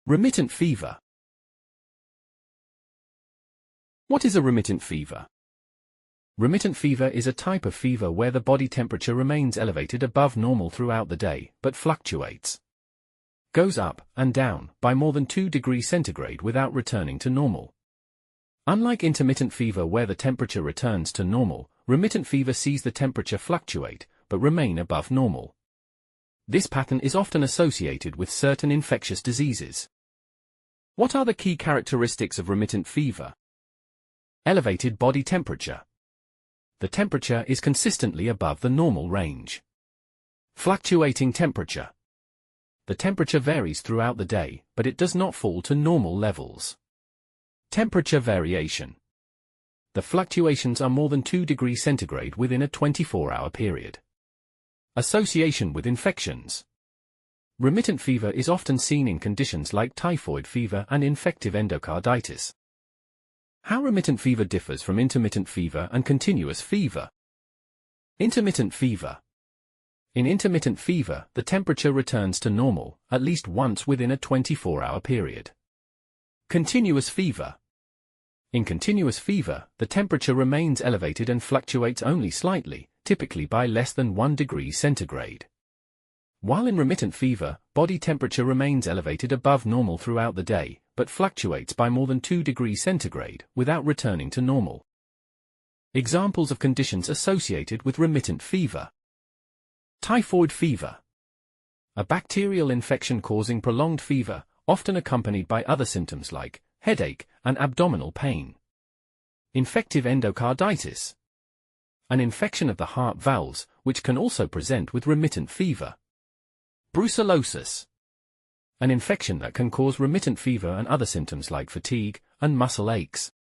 Remittent fever. What is a remittent fever? Remittent fever is a type of fever where the body temperature remains elevated above normal throughout the day, but fluctuates. Goes up and down by more than 2 degrees centigrade without returning to normal. Unlike intermittent fever where the temperature returns to normal, remittent fever sees the temperature fluctuate, but remain above normal. This pattern is often associated with certain infectious diseases. What are the key characteristics of remittent fever? Elevated body temperature. The temperature is consistently above the normal range. Fluctuating temperature. The temperature varies throughout the day, but it does not fall to normal levels. Temperature variation. The fluctuations are more than 2 degrees centigrade within a 24-hour period. Association with infections. Remittent fever is often seen in conditions like typhoid fever and infective endocarditis. How remittent fever differs from intermittent fever and continuous fever. Intermittent fever. In intermittent fever, the temperature returns to normal, at least once within a 24-hour period. Continuous fever. In continuous fever, the temperature remains elevated and fluctuates only slightly, typically by less than 1 degree centigrade. While in remittent fever, body temperature remains elevated above normal throughout the day, but fluctuates by more than 2 degrees centigrade without returning to normal. Examples of conditions associated with remittent fever. Typhoid fever. A bacterial infection causing prolonged fever, often accompanied by other symptoms like headache and abdominal pain. Infective endocarditis. An infection of the heart valves, which can also present with remittent fever. Brucellosis. An infection that can cause remittent fever and other symptoms like fatigue and muscle aches.